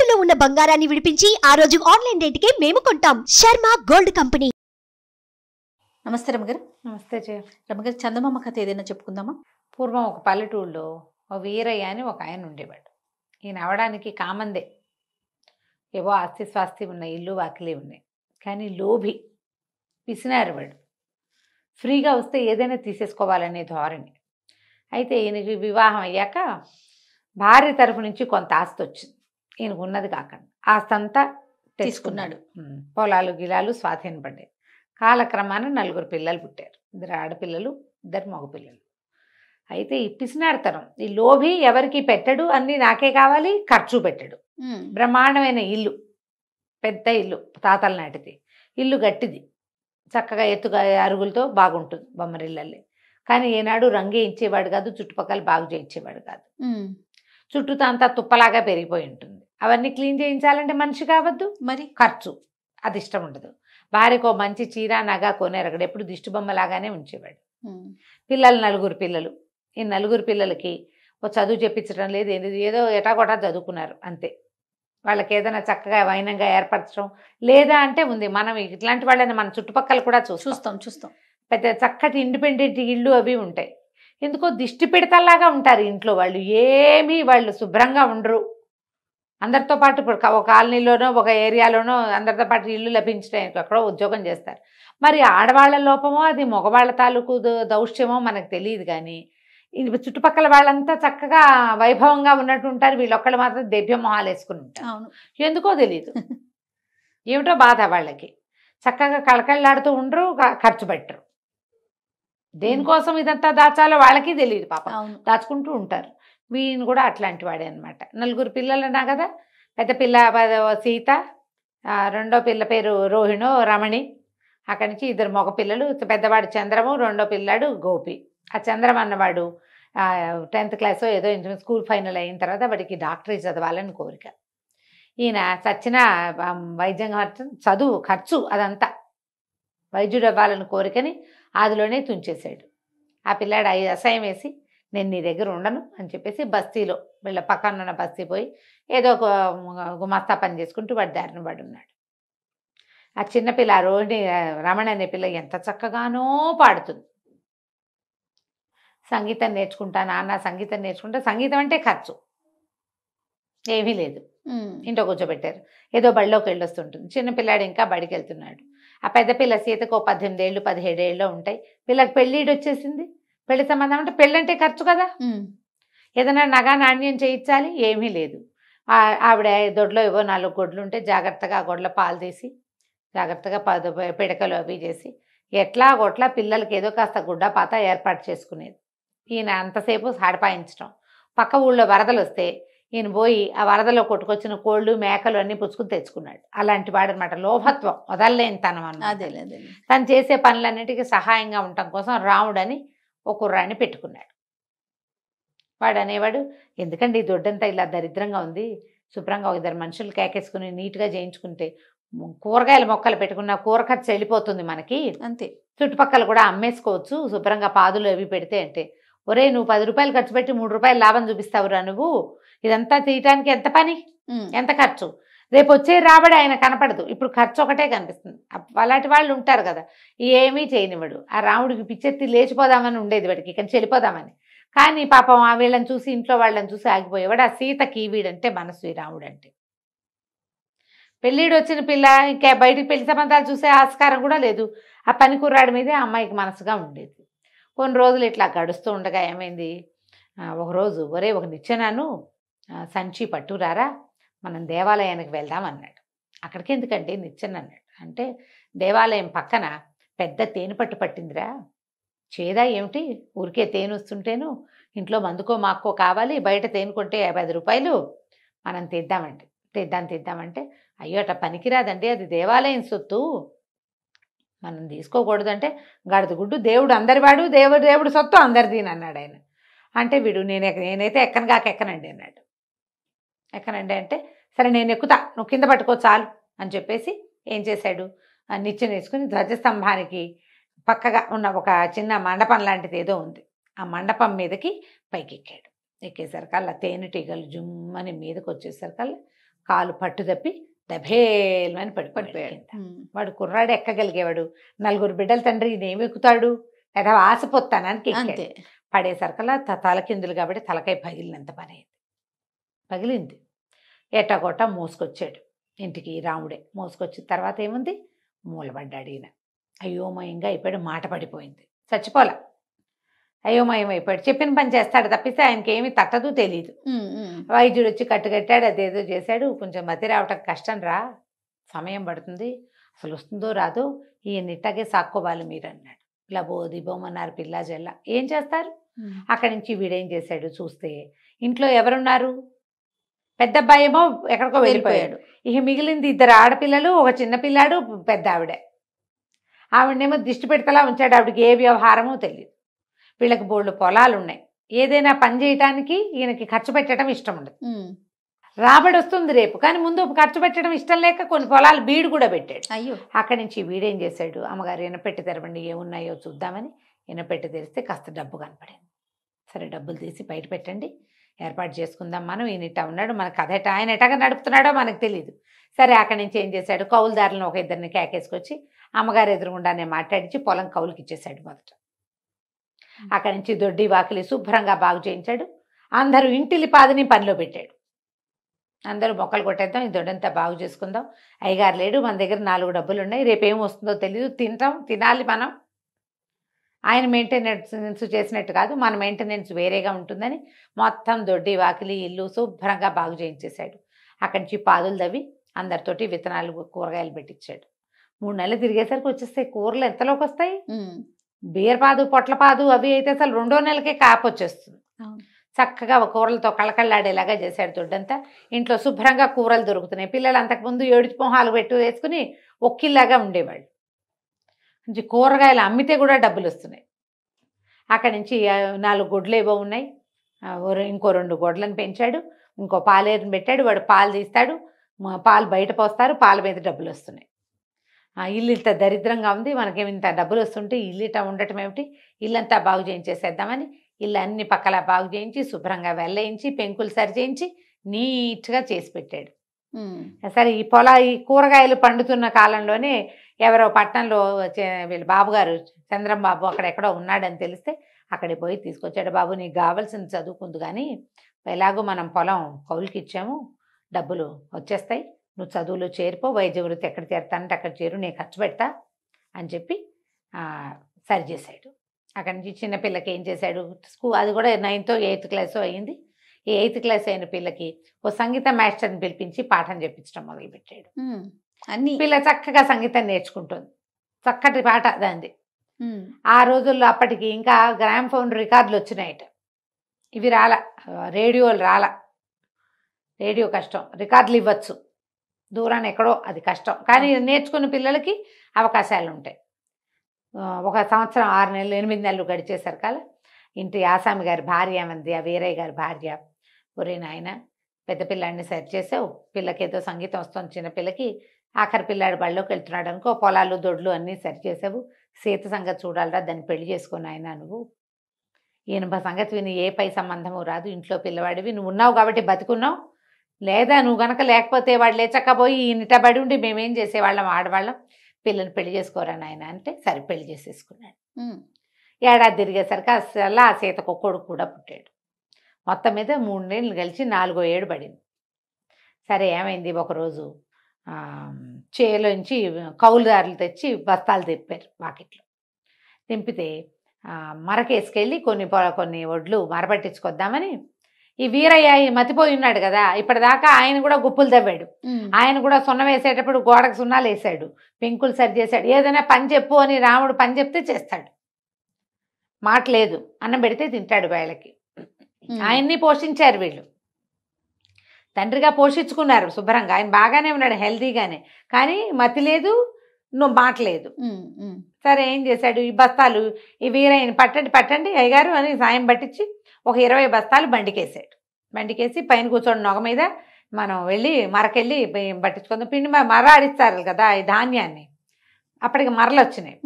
తాకట్టులో ఉన్న బంగారాన్ని విడిపించి ఆ రోజు ఆన్లైన్ రేటుకే మేము కొంటాం. Sharma gold company. నమస్తే రమగారు. నమస్తే జయ. రమగారు, చందమామ కథ ఏదైనా చెప్పుకుందామా? పూర్వం ఒక పల్లెటూరులో ఓ వీరయ్య అని ఒక ఆయన ఉండేవాడు. ఈయన అవడానికి కామందే, ఏవో ఆస్తి స్వాస్తి ఉన్నాయి, ఇల్లు వాకిలి ఉన్నాయి. కానీ లోభి, పిసినారివాడు. ఫ్రీగా వస్తే ఏదైనా తీసేసుకోవాలనే ధోరణి. అయితే ఈయనకి వివాహం అయ్యాక భార్య తరఫు నుంచి కొంత ఆస్తి వచ్చింది. ఈయనకు ఉన్నది కాకుండా ఆస్తి అంతా తీసుకున్నాడు. పొలాలు గిలాలు స్వాధీనపడ్డాయి. కాలక్రమాన 4 పిల్లలు పుట్టారు. 2 ఆడపిల్లలు, 2 మగపిల్లలు. అయితే ఈ పిసినారితనం, ఈ లోభి ఎవరికి పెట్టడు, అన్నీ నాకే కావాలి, ఖర్చు పెట్టడు. బ్రహ్మాండమైన ఇల్లు, పెద్ద ఇల్లు, తాతల నాటిది ఇల్లు, గట్టిది, చక్కగా ఎత్తుగా అరుగులతో బాగుంటుంది బొమ్మరిల్లల్లే. కానీ ఏనాడు రంగే ఇచ్చేవాడు కాదు, చుట్టుపక్కల బాగు చేయించేవాడు కాదు. చుట్టూతో అంతా తుప్పలాగా పెరిగిపోయి ఉంటుంది. అవన్నీ క్లీన్ చేయించాలంటే మనిషి కావద్దు, మరి ఖర్చు, అది ఇష్టం ఉండదు. భార్యకు మంచి చీర నగ కొనేరగడు, ఎప్పుడు దిష్టి బొమ్మలాగానే ఉంచేవాడు. పిల్లలు 4 పిల్లలు. ఈ 4 పిల్లలకి ఓ చదువు చెప్పించడం లేదు, ఏదో ఎటాగొటా చదువుకున్నారు అంతే. వాళ్ళకి ఏదైనా చక్కగా వైనంగా ఏర్పరచడం లేదా అంటే ఉంది. మనం ఇట్లాంటి వాళ్ళని మన చుట్టుపక్కల కూడా చూస్తాం. పెద్ద చక్కటి ఇండిపెండెంట్ ఇళ్ళు అవి ఉంటాయి. ఎందుకో దిష్టి పెడతల్లాగా ఉంటారు ఇంట్లో వాళ్ళు. ఏమీ వాళ్ళు శుభ్రంగా ఉండరు. అందరితో పాటు ఇప్పుడు ఒక కాలనీలోనో ఒక ఏరియాలోనో అందరితో పాటు ఇల్లు లభించడానికి అక్కడో ఉద్యోగం చేస్తారు. మరి ఆడవాళ్ళ లోపమో అది మగవాళ్ళ తాలూకు దౌష్ట్యమో మనకు తెలియదు. కానీ చుట్టుపక్కల వాళ్ళంతా చక్కగా వైభవంగా ఉన్నట్టు ఉంటారు. వీళ్ళొక్కళ్ళు మాత్రం దెబ్బ మొహాలు వేసుకుని ఉంటారు. ఎందుకో తెలియదు, ఏమిటో బాధ వాళ్ళకి. చక్కగా కళకళలాడుతూ ఉండరు, ఖర్చు పెట్టరు. దేనికోసం ఇదంతా దాచాలో వాళ్ళకి తెలియదు పాపం, దాచుకుంటూ ఉంటారు. వీళ్ళని కూడా అట్లాంటి వాడే అనమాట. 4 పిల్లలు అన్నా కదా. పెద్ద పిల్ల సీత, రెండో పిల్ల పేరు రోహిణో రమణి. అక్కడి నుంచి 2 మగపిల్లలు, పెద్దవాడు చంద్రము, రెండో పిల్లాడు గోపి. ఆ చంద్రం అన్నవాడు 10th క్లాస్ ఏదో స్కూల్ ఫైనల్ అయిన తర్వాత వాడికి డాక్టరీ చదవాలని కోరిక. ఈయన చచ్చిన వైద్యం చదువు ఖర్చు అదంతా వైద్యుడు అవ్వాలని కోరికని ఆదిలోనే తుంచేశాడు. ఆ పిల్లాడు అసహ్యం వేసి, నేను నీ దగ్గర ఉండను అని చెప్పేసి బస్తీలో వీళ్ళ పక్కన ఉన్న బస్తీ పోయి ఏదో ఒక గుమాస్తా పని చేసుకుంటూ వాడి దారిన వాడు ఉన్నాడు. ఆ చిన్నపిల్ల రోహిణి, రమణ అనే పిల్ల ఎంత చక్కగానో పాడుతుంది. సంగీతం నేర్చుకుంటా నాన్న, సంగీతం నేర్చుకుంటా. సంగీతం అంటే ఖర్చు ఏమీ లేదు. ఇంట్లో కూర్చోబెట్టారు. ఏదో బడిలోకి వెళ్ళొస్తుంటుంది. చిన్నపిల్లాడు ఇంకా బడికి వెళ్తున్నాడు. ఆ పెద్ద పిల్ల సీతకు 18 ఏళ్ళు 17 ఏళ్ళు ఉంటాయి. పిల్లకి పెళ్ళిడు వచ్చేసింది. పెళ్లి సంబంధం అంటే పెళ్ళంటే ఖర్చు కదా. ఏదైనా నగా నాణ్యం చేయించాలి, ఏమీ లేదు. ఆవిడ దొడ్లో ఏవో 4 గొడ్లు ఉంటే జాగ్రత్తగా ఆ గొడ్ల పాలు తీసి జాగ్రత్తగా పిడకలు అవి చేసి ఎట్లా గొట్లా పిల్లలకి ఏదో కాస్త గుడ్డ పాత ఏర్పాటు చేసుకునేది. ఈయన అంతసేపు సాడిపాయించడం. పక్క ఊళ్ళో వరదలు వస్తే ఈయన పోయి ఆ వరదలో కొట్టుకొచ్చిన కోళ్ళు మేకలు అన్నీ పుచ్చుకుని తెచ్చుకున్నాడు. అలాంటి వాడు అనమాట. లోభత్వం, వదలలేని తనం అన్నమాట. తను చేసే పనులన్నిటికీ సహాయంగా ఉండటం కోసం రాముడని ఒక కుర్రాన్ని పెట్టుకున్నాడు. వాడు అనేవాడు, ఎందుకండి ఈ దొడ్డంతా ఇలా దరిద్రంగా ఉంది, శుభ్రంగా 2 మనుషులు కేకేసుకుని నీట్గా చేయించుకుంటే కూరగాయల మొక్కలు పెట్టుకున్న కూర ఖర్చు వెళ్ళిపోతుంది మనకి, అంతే. చుట్టుపక్కల కూడా అమ్మేసుకోవచ్చు శుభ్రంగా, పాదులు అవి పెడితే అంటే. ఒరే, నువ్వు 10 రూపాయలు ఖర్చు పెట్టి 3 రూపాయలు లాభం చూపిస్తావురా నువ్వు. ఇదంతా తీయటానికి ఎంత పని, ఎంత ఖర్చు. రేపు వచ్చే రాబడి ఆయన కనపడదు, ఇప్పుడు ఖర్చు ఒకటే కనిపిస్తుంది. అలాంటి వాళ్ళు ఉంటారు కదా, ఏమీ చేయనివాడు. ఆ రాముడికి పిచ్చెత్తి లేచిపోదామని ఉండేది వాడికి, కానీ చెడిపోదామని. కానీ పాపం ఆ వీళ్ళని చూసి, ఇంట్లో వాళ్ళని చూసి ఆగిపోయేవాడు. ఆ సీతకి వీడంటే మనసు, ఈ రాముడు అంటే. పెళ్ళిడు వచ్చిన పిల్ల ఇంకా బయటికి పెళ్లి సంబంధాలు చూసే ఆస్కారం కూడా లేదు. ఆ పని కుర్రాడి మీదే ఆ అమ్మాయికి మనసుగా ఉండేది. కొన్ని రోజులు ఇట్లా గడుస్తూ ఉండగా ఏమైంది, ఒకరోజు, ఒరే ఒక నిచ్చెనాను సంచి పట్టురారా, మనం దేవాలయానికి వెళ్దాం అన్నాడు. అక్కడికి ఎందుకంటే నిచ్చెన అన్నాడు. అంటే దేవాలయం పక్కన పెద్ద తేనె పట్టు పట్టిందిరా. చేదా ఏమిటి, ఊరికే తేనె వస్తుంటేను ఇంట్లో మందుకో మాక్కో కావాలి, బయట తేనె కొంటే 50 రూపాయలు, మనం తెద్దామంటే అయ్యో అట్లా పనికిరాదండి, అది దేవాలయం సొత్తు, మనం తీసుకోకూడదంటే గడదగుడ్డు, దేవుడు అందరివాడు, దేవుడు సొత్తు అందరిది అన్నాడు ఆయన. అంటే వీడు నేనైతే ఎక్కనండి అన్నాడు. ఎక్కనండి అంటే సరే నేను ఎక్కుతా, నువ్వు కింద పట్టుకో చాలు అని చెప్పేసి ఏం చేశాడు, నిచ్చెన వేసుకుని ధ్వజస్తంభానికి పక్కగా ఉన్న ఒక చిన్న మండపం లాంటిది ఏదో ఉంది, ఆ మండపం మీదకి పైకి ఎక్కాడు. ఎక్కేసరికల్లా తేనెటీగలు జుమ్మని మీదకి వచ్చేసరికల్లా కాలు పట్టు తప్పి దభేల్మని పడిపోయాడు. పడిపోయాడు. వాడు కుర్రాడు ఎక్కగలిగేవాడు. 4 బిడ్డల తండ్రి ఈయన ఎక్కుతాడు లేదా ఆశపోతానానికి అంతే. పడేసరికల్లా తలకిందులు కాబట్టి తలకాయ పగిలినంత పని అయింది. పగిలింది. ఎట్టగొట్ట మోసుకొచ్చాడు ఇంటికి. రాముడే మోసుకొచ్చిన తర్వాత ఏముంది, మూలబడ్డాడు ఈయన. అయోమయంగా అయిపోయాడు. మాట పడిపోయింది. చచ్చిపోలే, అయోమయం అయిపోయాడు. చెప్పిన పని చేస్తాడు తప్పిస్తే ఆయనకి ఏమీ తట్టదు, తెలియదు. వైద్యుడు వచ్చి కట్టుకట్టాడు, అదేదో చేశాడు. కొంచెం మతి రావటం కష్టం రా, సమయం పడుతుంది, అసలు వస్తుందో రాదో, ఈయన ఇట్టాగే సాక్కోవాలి మీరు అన్నాడు. ఇలా బోమన్నారు పిల్ల జల్ల. ఏం చేస్తారు? అక్కడి నుంచి వీడేం చేశాడు చూస్తే, ఇంట్లో ఎవరున్నారు? పెద్ద అబ్బాయి ఏమో ఎక్కడికో వెళ్ళిపోయాడు. ఇక మిగిలింది 2 ఆడపిల్లలు, ఒక చిన్న పిల్లాడు, పెద్ద ఆవిడే. ఆవిడనేమో దిష్టి పెడతలా ఉంచాడు. ఆవిడకి ఏ వ్యవహారమో తెలియదు. వీళ్ళకి బోళ్ళు పొలాలు ఉన్నాయి. ఏదైనా పని చేయటానికి ఈయనకి ఖర్చు పెట్టడం ఇష్టం ఉండదు. రాబడి వస్తుంది రేపు, కానీ ముందు ఖర్చు పెట్టడం ఇష్టం లేక కొన్ని పొలాలు బీడు కూడా పెట్టాడు. అయ్యో. అక్కడి నుంచి వీడేం చేశాడు, అమ్మగారు ఈయనపెట్టి తెరవండి ఏమున్నాయో చూద్దామని ఈయనపెట్టి తెరిస్తే కాస్త డబ్బు కనపడింది. సరే డబ్బులు తీసి బయట పెట్టండి, ఏర్పాటు చేసుకుందాం మనం. ఈయన ఇట్టా ఉన్నాడు, మనకు అదేట ఆయన ఎటగా నడుపుతున్నాడో మనకు తెలియదు. సరే అక్కడి నుంచి ఏం చేశాడు, కౌలుదారులను ఒక 2 కేకేసుకొచ్చి అమ్మగారు ఎదురుగుండానే మాట్లాడించి పొలం కౌలుకి ఇచ్చేశాడు మొదట. అక్కడి నుంచి దొడ్డి వాకిలి శుభ్రంగా బాగు చేయించాడు. అందరూ ఇంటిలి పాదిని పనిలో పెట్టాడు. అందరూ మొక్కలు కొట్టేద్దాం, ఈ దొడ్డంతా బాగు చేసుకుందాం. అయ్యగారు లేడు, మన దగ్గర 4 డబ్బులు ఉన్నాయి, రేపేం వస్తుందో తెలియదు, తినాలి మనం. ఆయన మెయింటెనెన్స్ చేసినట్టు కాదు, మన మెయింటెనెన్స్ వేరేగా ఉంటుందని మొత్తం దొడ్డి వాకిలి ఇల్లు శుభ్రంగా బాగు చేయించేశాడు. అక్కడి నుంచి పాదులు తవ్వి అందరితోటి విత్తనాలు కూరగాయలు పెట్టించాడు. 3 నెలలు తిరిగేసరికి వచ్చేస్తాయి కూరలు. ఎంతలోకి వస్తాయి? బీరపాదు పొట్లపాదు అవి అయితే అసలు 2వ నెలకే కాపు వచ్చేస్తుంది. చక్కగా కూరలతో కళకళ్ళాడేలాగా చేశాడు దొడ్డంతా. ఇంట్లో శుభ్రంగా కూరలు దొరుకుతున్నాయి. పిల్లలు అంతకుముందు 7 మొహాలు వేసుకుని ఒక్కిల్లాగా ఉండేవాళ్ళు. నుంచి కూరగాయలు అమ్మితే కూడా డబ్బులు వస్తున్నాయి. అక్కడి నుంచి 4 గొడ్లు ఏవో ఉన్నాయి, ఇంకో 2 గొడ్లను పెంచాడు. ఇంకో పాలేరుని పెట్టాడు, వాడు పాలు తీస్తాడు, పాలు బయట పోస్తారు, పాల మీద డబ్బులు వస్తున్నాయి. ఇల్లు ఇంత దరిద్రంగా ఉంది, మనకేమి ఇంత డబ్బులు వస్తుంటే ఇల్లు ఇట్లా ఉండటం ఏమిటి, ఇల్లంతా బాగు చేయించేసేద్దామని ఇల్లు అన్ని పక్కల బాగు చేయించి శుభ్రంగా వెళ్ళేయించి పెంకులు సరి చేయించి నీట్గా చేసి పెట్టాడు. సరే ఈ కూరగాయలు పండుతున్న కాలంలోనే ఎవరో పట్టణంలో వీళ్ళ బాబుగారు చంద్రంబాబు అక్కడెక్కడో ఉన్నాడని తెలిస్తే అక్కడికి పోయి తీసుకొచ్చాడు. బాబు నీకు కావాల్సింది చదువుకుంది, కానీ ఎలాగో మనం పొలం కౌలుకి ఇచ్చాము, డబ్బులు వచ్చేస్తాయి, నువ్వు చదువులో చేరిపో, వైద్య వృత్తి ఎక్కడ చేరుతానంటే అక్కడ చేరు, నేను ఖర్చు పెడతా అని చెప్పి సరి చేశాడు. అక్కడి నుంచి చిన్నపిల్లకి ఏం చేశాడు, అది కూడా 9th 8th క్లాస్ అయ్యింది. ఈ 8th క్లాస్ అయిన పిల్లకి ఓ సంగీత మాస్టర్ని పిలిపించి పాఠం చెప్పించడం మొదలుపెట్టాడు. అన్ని పిల్ల చక్కగా సంగీతం నేర్చుకుంటుంది, చక్కటి పాట దాంది. ఆ రోజుల్లో అప్పటికి ఇంకా గ్రామ్ఫోన్ రికార్డులు వచ్చినాయట. ఇవి రాలా, రేడియోలు రాలా. రేడియో కష్టం, రికార్డులు ఇవ్వచ్చు దూరాన్ని ఎక్కడో, అది కష్టం. కానీ నేర్చుకున్న పిల్లలకి అవకాశాలు ఉంటాయి. 1 సంవత్సరం 6 నెలలు 8 నెలలు గడిచేసరికాల ఇంటి ఆసామి గారి భార్య మంది, ఆ వీరయ్య గారి భార్య, ఒరే నాయన పెద్ద పిల్లాడిని సరి చేసావు, పిల్లకి ఏదో సంగీతం వస్తుంది, చిన్నపిల్లకి ఆఖరి పిల్లాడు బళ్ళలోకి వెళ్తున్నాడు అనుకో, పొలాలు దొడ్లు అన్నీ సరి చేసావు, సీత సంగతి చూడాలరా, దాన్ని పెళ్లి చేసుకుని ఆయన నువ్వు, ఈయన సంగతి విని ఏ పై సంబంధము రాదు, ఇంట్లో పిల్లవాడివి, నువ్వు ఉన్నావు కాబట్టి బతుకున్నావు, లేదా నువ్వు గనక లేకపోతే వాడు లేచక్కపోయి ఈయనట పడి ఉండి మేమేం చేసేవాళ్ళం, ఆడవాళ్ళం, పిల్లని పెళ్లి చేసుకోరా నాయన అంటే సరే పెళ్లి చేసేసుకున్నాడు. ఏడాది తిరిగేసరికి అసలు ఆ సీతకు కొడుకు కూడా పుట్టాడు. మొత్తం మీద 3 నెలలు కలిసి 4వ ఏడు పడింది. సరే ఏమైంది, ఒకరోజు చేలోంచి కౌలుదారులు తెచ్చి బస్తాలు తిప్పారు వాకిట్లో. తింపితే మరకేసుకెళ్ళి కొన్ని వడ్లు మరపట్టించుకొద్దామని ఈ వీరయ్య మతిపోయి ఉన్నాడు కదా, ఇప్పటిదాకా ఆయన కూడా గుప్పులు తవ్వాడు, ఆయన కూడా సున్నం వేసేటప్పుడు గోడకు సున్నాలు వేసాడు, పెంకులు సరి చేశాడు. ఏదైనా పని చెప్పు అని రాముడు పని చెప్తే చేస్తాడు, మాట లేదు, అన్నం పెడితే తింటాడు వేళకి. ఆయన్ని పోషించారు వీళ్ళు, తండ్రిగా పోషించుకున్నారు శుభ్రంగా. ఆయన బాగానే ఉన్నాడు, హెల్తీగానే, కానీ మతి లేదు, నువ్వు మాట లేదు. సరే ఏం చేశాడు, ఈ బస్తాలు ఈ వీరయ్యని పట్టండి అయ్యగారు అని సాయం పట్టించి ఒక 20 బస్తాలు బండికేసాడు. బండికేసి పైన కూర్చోండి నొగ మీద, మనం వెళ్ళి మరకెళ్ళి పట్టించుకుందాం. పిండి మర ఆడిస్తారు కదా ఈ ధాన్యాన్ని, అప్పటికి మరలు వచ్చినాయి.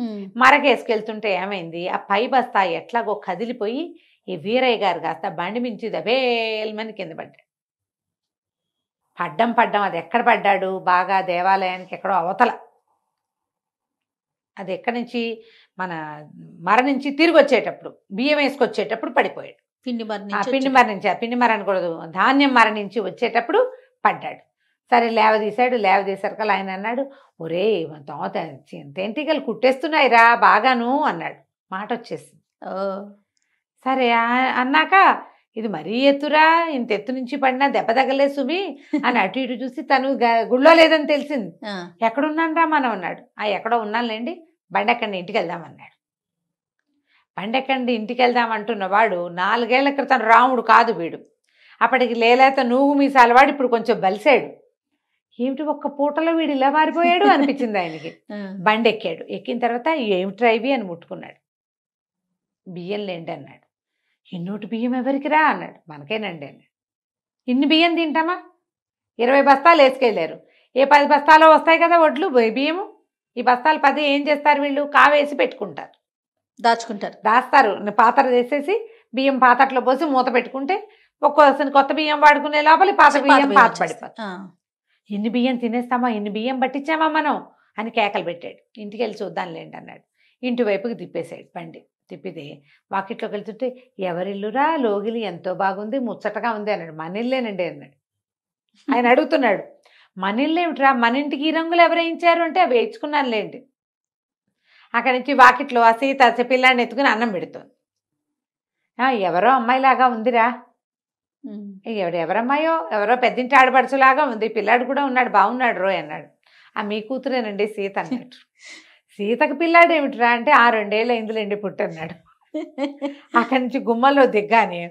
మరకేసుకెళ్తుంటే ఏమైంది, ఆ పై బస్తా ఎట్లాగో కదిలిపోయి ఈ వీరయ్య గారు కాస్త బండి మించి దబేల్మని కింద పడ్డాడు. పడ్డం అది ఎక్కడ పడ్డాడు, బాగా దేవాలయానికి ఎక్కడో అవతల, అది ఎక్కడి నుంచి మన మరణించి తిరిగి వచ్చేటప్పుడు బియ్యం వేసుకొచ్చేటప్పుడు పడిపోయాడు. పిండి మరణకూడదు, ధాన్యం మరణించి వచ్చేటప్పుడు పడ్డాడు. సరే లేవదీశారు కదా. ఆయన అన్నాడు, ఒరే దోత ఎంటికలు కుట్టేస్తున్నాయిరా బాగాను అన్నాడు. మాట వచ్చేసింది. సరే అన్నాక, ఇది మరీ ఎత్తురా, ఇంత ఎత్తు నుంచి పడినా దెబ్బ తగలే సుమి అని అటు ఇటు చూసి తను గుళ్ళో లేదని తెలిసింది. ఎక్కడున్నాను రా మనం అన్నాడు. ఎక్కడో ఉన్నానులేండి, బండెక్కండి ఇంటికి వెళ్దామన్నాడు. బండెక్కండి ఇంటికి వెళ్దామంటున్న వాడు 4 ఏళ్ల క్రితం రాముడు కాదు వీడు. అప్పటికి లేలేత నూగు మీసాల వాడు ఇప్పుడు కొంచెం బలిసాడు. ఏమిటి ఒక్క పూటలో వీడు ఇలా మారిపోయాడు అనిపించింది ఆయనకి. బండి ఎక్కాడు. ఎక్కిన తర్వాత ఏమిట్రా ఇవి అని ముట్టుకున్నాడు. బియ్యం లేండి అన్నాడు. ఇన్నోటి బియ్యం ఎవరికి రా అన్నాడు. మనకేనండి అన్నాడు. ఇన్ని బియ్యం తింటామా? 20 బస్తాలు వేసుకెళ్ళారు. ఏ 10 బస్తాలో వస్తాయి కదా వడ్లు బియ్యము. ఈ బస్తాలు 10 ఏం చేస్తారు వీళ్ళు? కావేసి పెట్టుకుంటారు, దాస్తారు. పాత్ర చేసేసి బియ్యం పాత్రలో పోసి మూత పెట్టుకుంటే ఒక్కోసారి కొత్త బియ్యం వాడుకునే లోపల పాత బియ్యం పాత పడిపోతుంది. ఇన్ని బియ్యం తినేస్తామా, ఇన్ని బియ్యం పట్టించామా మనం అని కేకలు పెట్టాడు. ఇంటికి వెళ్ళి చూద్దాంలేండి అన్నాడు. ఇంటి వైపుకి తిప్పేశాడు బండి. తిప్పితే వాకిట్లోకి వెళ్తుంటే, ఎవరిల్లురా లోగిలి, ఎంతో బాగుంది, ముచ్చటగా ఉంది అన్నాడు. మన ఇల్లేనండి అన్నాడు. ఆయన అడుగుతున్నాడు, మన ఇల్లు ఏమిట్రా, మన ఇంటికి ఈ రంగులు ఎవరేయించారు అంటే, అవి వేయించుకున్నానులేండి. అక్కడి నుంచి వాకిట్లో ఆ సీత పిల్లాడిని ఎత్తుకుని అన్నం పెడుతుంది. ఎవరో అమ్మాయిలాగా ఉందిరా. ఎవరమ్మాయో, ఎవరో పెద్దింటి ఆడపడుచులాగా ఉంది, పిల్లాడు కూడా ఉన్నాడు, బాగున్నాడు రోయ్ అన్నాడు. మీ కూతురేనండి సీత అన్నట్టు. సీతకు పిల్లాడు ఏమిటిరా అంటే, 2 ఏళ్ళు అయిందిలేండి పుట్టన్నాడు. అక్కడి నుంచి గుమ్మలో దిగ్గానే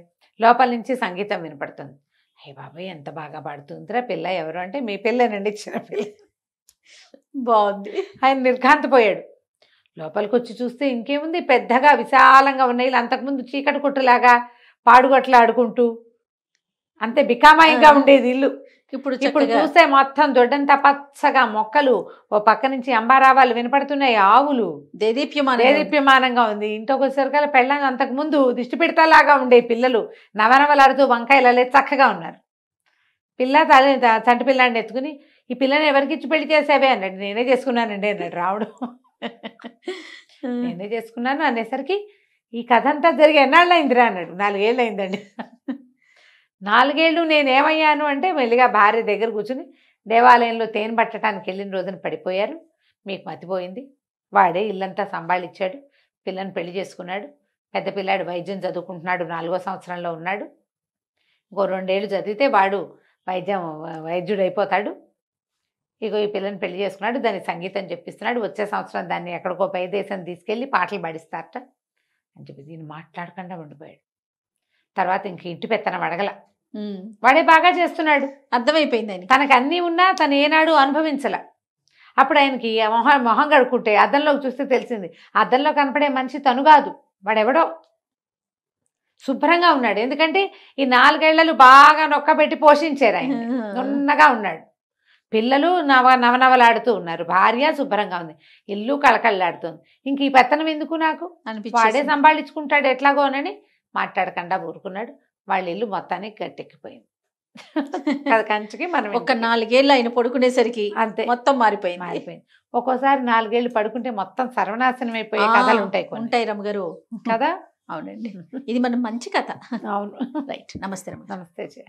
లోపల నుంచి సంగీతం వినపడుతుంది. అయ్య బాబాయ్ ఎంత బాగా పాడుతుందిరా పిల్ల, ఎవరు అంటే, మీ పిల్లనండి, చిన్న పిల్ల. బాగుంది. ఆయన నిర్ఘాంతపోయాడు. లోపలికి వచ్చి చూస్తే ఇంకేముంది, పెద్దగా విశాలంగా ఉన్నాయి. అంతకుముందు చీకటి కొట్టులాగా పాడుగొట్లు ఆడుకుంటూ అంతే బికామాయిగా ఉండేది ఇల్లు. ఇప్పుడు చూస్తే మొత్తం దొడ్డంతా పచ్చగా మొక్కలు, ఓ పక్క నుంచి అంబారావాలు వినపడుతున్నాయి, ఆవులు, దేదీప్యమానంగా ఉంది. ఇంట్లోకి వచ్చేసరికల్లా పెళ్ళని అంతకుముందు దిష్టి పెడతాలాగా ఉండే పిల్లలు నవనవలాడుతూ వంకాయలలే చక్కగా ఉన్నారు. పిల్ల చంటి పిల్లాడిని ఎత్తుకుని, ఈ పిల్లని ఎవరికి ఇచ్చి పెళ్లి చేసావే అన్నాడు. నేనే చేసుకున్నానండి అన్నాడు రాముడు. నేనే చేసుకున్నాను అనేసరికి, ఈ కథ అంతా జరిగి ఎన్నాళ్ళు అయిందిరా అన్నాడు. 4 ఏళ్ళు అయిందండి. 4 ఏళ్ళు నేనేమయ్యాను అంటే, మెల్లిగా భార్య దగ్గర కూర్చుని దేవాలయంలో తేనె పట్టడానికి వెళ్ళిన రోజున పడిపోయారు, మీకు మతిపోయింది. వాడే ఇల్లంతా సంభాళించాడు, పిల్లని పెళ్లి చేసుకున్నాడు. పెద్ద పిల్లాడు వైద్యం చదువుకుంటున్నాడు, 4వ సంవత్సరంలో ఉన్నాడు. ఇంకో 2 ఏళ్ళు చదివితే వాడు వైద్యుడు అయిపోతాడు. ఇగో ఈ పిల్లని పెళ్లి చేసుకున్నాడు, దానికి సంగీతం చెప్పిస్తున్నాడు. వచ్చే సంవత్సరం దాన్ని ఎక్కడికో పై దేశం తీసుకెళ్ళి పాటలు పాడిస్తారట అని చెప్పి దీన్ని మాట్లాడకుండా ఉండిపోయాడు. తర్వాత ఇంక ఇంటి పెత్తనం అడగల, వాడే బాగా చేస్తున్నాడు, అర్థమైపోయింది ఆయన. తనకు అన్నీ ఉన్నా తను ఏనాడు అనుభవించల. అప్పుడు ఆయనకి మొహం కడుక్కుంటే అద్దంలోకి చూస్తే తెలిసింది, అద్దంలో కనపడే మనిషి తను కాదు, వాడెవడో. శుభ్రంగా ఉన్నాడు, ఎందుకంటే ఈ 4 ఏళ్లలో బాగా నొక్కబెట్టి పోషించారు ఆయన. నున్నగా ఉన్నాడు, పిల్లలు నవనవలాడుతూ ఉన్నారు, భార్య శుభ్రంగా ఉంది, ఇల్లు కళకళలాడుతుంది. ఇంక ఈ పెత్తనం ఎందుకు నాకు వాడే సంభాళించుకుంటాడు ఎట్లాగోనని మాట్లాడకుండా ఊరుకున్నాడు. వాళ్ళ ఇల్లు మొత్తానికి గట్టెక్కిపోయింది. కంచికి మనం ఒక 4 ఏళ్ళు ఆయన పడుకునేసరికి అంతే మొత్తం మారిపోయింది. ఒక్కోసారి 4 ఏళ్ళు పడుకుంటే మొత్తం సర్వనాశనం అయిపోయే కథలు ఉంటాయి రమ్మగారు కదా. అవునండి, ఇది మనం మంచి కథ. అవును. రైట్. నమస్తే. నమస్తే.